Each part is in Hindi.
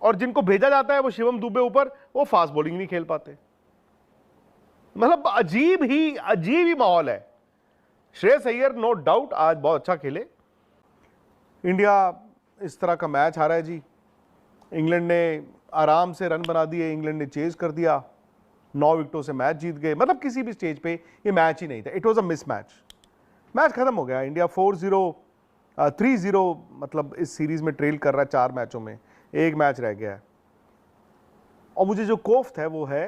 और जिनको भेजा जाता है वो शिवम दुबे ऊपर, वो फास्ट बॉलिंग नहीं खेल पाते। मतलब अजीब ही माहौल है। श्रेयस अय्यर नो डाउट आज बहुत अच्छा खेले। इंडिया इस तरह का मैच हारा है जी। इंग्लैंड ने आराम से रन बना दिए, इंग्लैंड ने चेज कर दिया, 9 विकेटों से मैच जीत गए। मतलब किसी भी स्टेज पे ये मैच ही नहीं था, it was a miss match. Match खत्म हो गया, इंडिया 4-0 3-0 मतलब इस सीरीज में ट्रेल कर रहा है 4 मैचों में, एक मैच रह गया है। और मुझे जो कोफ्त है वो है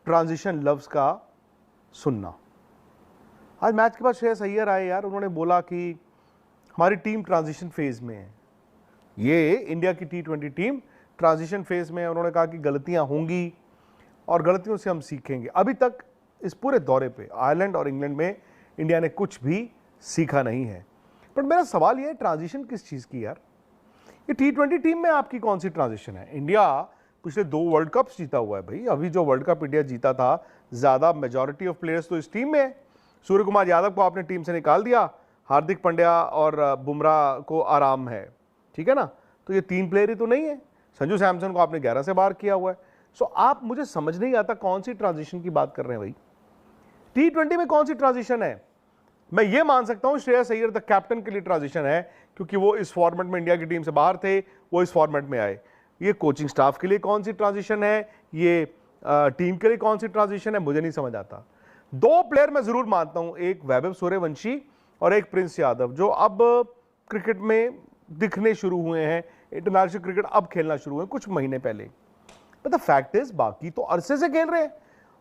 ट्रांजिशन लफ्ज का सुनना। आज मैच के बाद श्रेयस अय्यर आए यार, उन्होंने बोला कि हमारी टीम ट्रांजिशन फेज में है। ये इंडिया की T20 टीम ट्रांजिशन फेज में है। उन्होंने कहा कि गलतियां होंगी और गलतियों से हम सीखेंगे। अभी तक इस पूरे दौरे पे आयरलैंड और इंग्लैंड में इंडिया ने कुछ भी सीखा नहीं है। पर मेरा सवाल ये है, ट्रांजिशन किस चीज़ की यार? ये T20 टीम में आपकी कौन सी ट्रांजिशन है? इंडिया पिछले 2 वर्ल्ड कप्स जीता हुआ है भाई। अभी जो वर्ल्ड कप इंडिया जीता था, ज़्यादा मेजॉरिटी ऑफ प्लेयर्स तो इस टीम में है। सूर्य कुमार यादव को आपने टीम से निकाल दिया, हार्दिक पांड्या और बुमराह को आराम है, ठीक है ना? तो ये 3 प्लेयर ही तो नहीं है। संजू सैमसन को आपने 11 से बाहर किया हुआ है। सो आप, मुझे समझ नहीं आता कौन सी ट्रांजिशन की बात कर रहे हैं भाई। T20 में कौन सी ट्रांजिशन है? मैं ये मान सकता हूं श्रेयस अय्यर द कैप्टन के लिए ट्रांजिशन है, क्योंकि वो इस फॉर्मेट में इंडिया की टीम से बाहर थे, वो इस फॉर्मेट में आए। ये कोचिंग स्टाफ के लिए कौन सी ट्रांजिशन है, ये टीम के लिए कौन सी ट्रांजिशन है, मुझे नहीं समझ आता। 2 प्लेयर मैं जरूर मानता हूं, एक वैभव सूर्यवंशी और एक प्रिंस यादव, जो अब क्रिकेट में दिखने शुरू हुए हैं। इंटरनेशनल क्रिकेट अब खेलना शुरू हुए कुछ महीने पहले। बट द फैक्ट इज बाकी तो अरसे से खेल रहे हैं।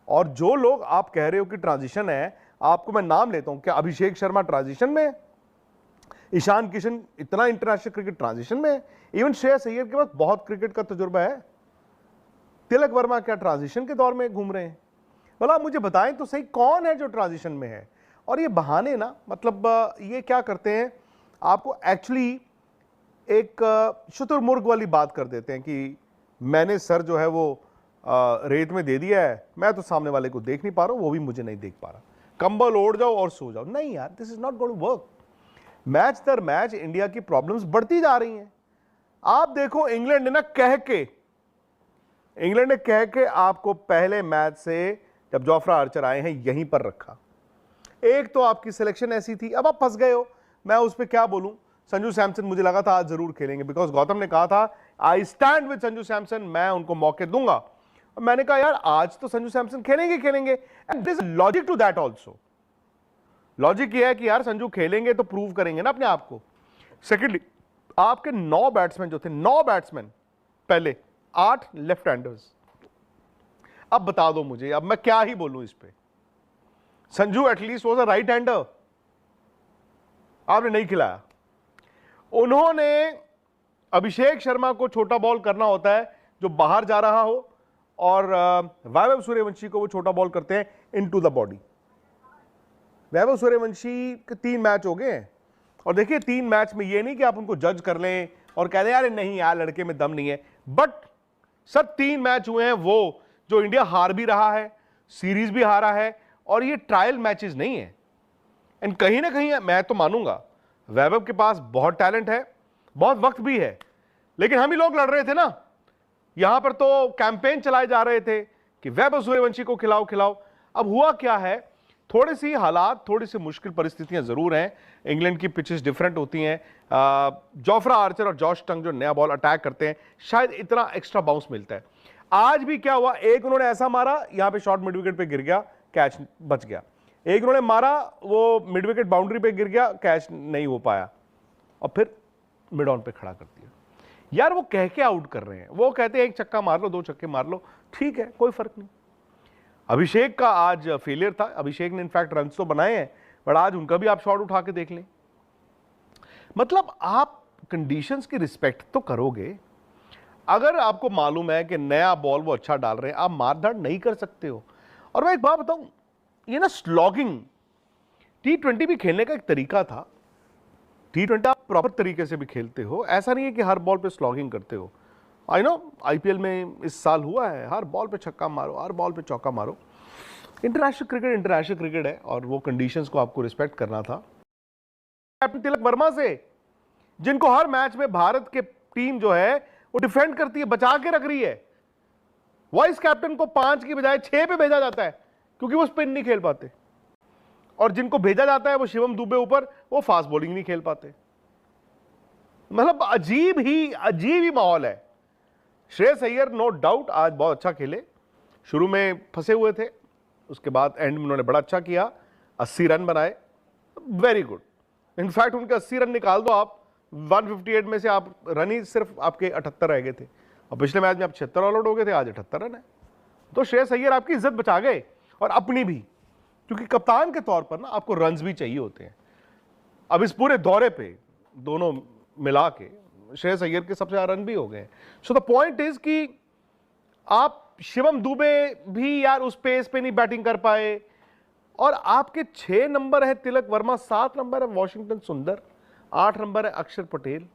और जो लोग आप कह रहे हो कि ट्रांजिशन है, आपको मैं नाम लेता हूं, क्या अभिषेक शर्मा ट्रांजिशन में है? ईशान किशन इतना इंटरनेशनल क्रिकेट ट्रांजिशन में है? इवन श्रेयस अय्यर के पास बहुत क्रिकेट का तजुर्बा है। तिलक वर्मा क्या ट्रांजिशन के दौर में घूम रहे हैं? भला आप मुझे बताएं तो सही, कौन है जो ट्रांजिशन में है? और ये बहाने ना, मतलब ये क्या करते हैं, आपको एक्चुअली एक शुतुरमुर्ग वाली बात कर देते हैं कि मैंने सर जो है वो रेत में दे दिया है, मैं तो सामने वाले को देख नहीं पा रहा हूं, वो भी मुझे नहीं देख पा रहा, कंबल ओढ़ जाओ और सो जाओ। नहीं यार, this is not going to work. Match दर मैच इंडिया की प्रॉब्लम्स बढ़ती जा रही हैं। आप देखो, इंग्लैंड ने कह के आपको पहले मैच से जब जोफ्रा आर्चर आए हैं यहीं पर रखा। एक तो आपकी सिलेक्शन ऐसी थी, अब आप फंस गए हो, मैं उस पर क्या बोलूं। संजू सैमसन मुझे लगा था आज जरूर खेलेंगे, बिकॉज गौतम ने कहा था I stand with Sanju Samson, मैं उनको मौके दूंगा। और मैंने कहा यार आज तो संजू सैमसन खेलेंगे and this logic to that also. Logic ये है कि यार संजू खेलेंगे तो प्रूव करेंगे ना अपने आप को। सेकेंडली, आपके 9 बैट्समैन जो थे, 9 बैट्समैन, पहले 8 लेफ्ट हैंडर्स। अब बता दो मुझे, अब मैं क्या ही बोलूं इस पे। Sanju at least was a right hander, आपने नहीं खिलाया। उन्होंने अभिषेक शर्मा को छोटा बॉल करना होता है जो बाहर जा रहा हो, और वैभव सूर्यवंशी को वो छोटा बॉल करते हैं into the body. Vaibhav Suryavanshi के 3 मैच हो गए हैं, और देखिए 3 मैच में ये नहीं कि आप उनको जज कर लें और कह दें यार नहीं यार लड़के में दम नहीं है। बट सर 3 मैच हुए हैं वो जो इंडिया हार भी रहा है, सीरीज भी हारा है, और ये ट्रायल मैचेस नहीं है। एंड कहीं ना कहीं मैं तो मानूंगा वैभव के पास बहुत टैलेंट है, बहुत वक्त भी है, लेकिन हम ही लोग लड़ रहे थे ना, यहां पर तो कैंपेन चलाए जा रहे थे कि वैभव सूर्यवंशी को खिलाओ। अब हुआ क्या है, थोड़ी सी हालात, थोड़ी सी मुश्किल परिस्थितियां जरूर हैं। इंग्लैंड की पिचेस डिफरेंट होती हैं। जोफ्रा आर्चर और जॉश टंग जो नया बॉल अटैक करते हैं, शायद इतना एक्स्ट्रा बाउंस मिलता है। आज भी क्या हुआ, एक उन्होंने ऐसा मारा, यहां पे शॉर्ट मिड विकेट पे गिर गया, कैच बच गया। एक उन्होंने मारा, वो मिड विकेट बाउंड्री पे गिर गया, कैच नहीं हो पाया, और फिर मिड ऑन पे खड़ा कर दिया। यार वो कह के आउट कर रहे हैं, वो कहते हैं 1 छक्का मार लो, 2 छक्के मार लो, ठीक है, कोई फर्क नहीं। अभिषेक का आज फेलियर था। अभिषेक ने इनफैक्ट रन तो बनाए हैं, बट आज उनका भी आप शॉट उठा के देख लें। मतलब आप कंडीशंस की रिस्पेक्ट तो करोगे। अगर आपको मालूम है कि नया बॉल वो अच्छा डाल रहे हैं, आप मारधाड़ नहीं कर सकते हो। और मैं एक बात बताऊं, ये ना स्लॉगिंग, T20 भी खेलने का एक तरीका था। T20 आप प्रॉपर तरीके से भी खेलते हो, ऐसा नहीं है कि हर बॉल पे स्लॉगिंग करते हो। आई नो IPL में इस साल हुआ है, हर बॉल पे छक्का मारो, हर बॉल पे चौका मारो। इंटरनेशनल क्रिकेट है, और वो कंडीशंस को आपको रिस्पेक्ट करना था। कैप्टन तिलक वर्मा से, जिनको हर मैच में भारत के टीम जो है वो डिफेंड करती है, बचा के रख रही है। वाइस कैप्टन को 5 की बजाय 6 पे भेजा जाता है क्योंकि वो स्पिन नहीं खेल पाते, और जिनको भेजा जाता है वो शिवम दुबे ऊपर, वो फास्ट बॉलिंग नहीं खेल पाते। मतलब अजीब ही माहौल है। श्रेयस अय्यर नो डाउट आज बहुत अच्छा खेले, शुरू में फंसे हुए थे, उसके बाद एंड में उन्होंने बड़ा अच्छा किया, 80 रन बनाए, वेरी गुड। इनफैक्ट उनके 80 रन निकाल दो आप, 158 में से आप रन ही सिर्फ आपके 78 रह गए थे, और पिछले मैच में आप 76 ऑल आउट हो गए थे, आज 78 रन है। तो श्रेयस अय्यर आपकी इज्जत बचा गए, और अपनी भी, क्योंकि कप्तान के तौर पर ना आपको रन्स भी चाहिए होते हैं। अब इस पूरे दौरे पे दोनों मिला के श्रेयस अय्यर के सबसे ज्यादा रन भी हो गए। सो द पॉइंट इज कि आप शिवम दुबे भी यार उस पेस पे नहीं बैटिंग कर पाए, और आपके 6 नंबर है तिलक वर्मा, 7 नंबर है वॉशिंगटन सुंदर, 8 नंबर है अक्षर पटेल।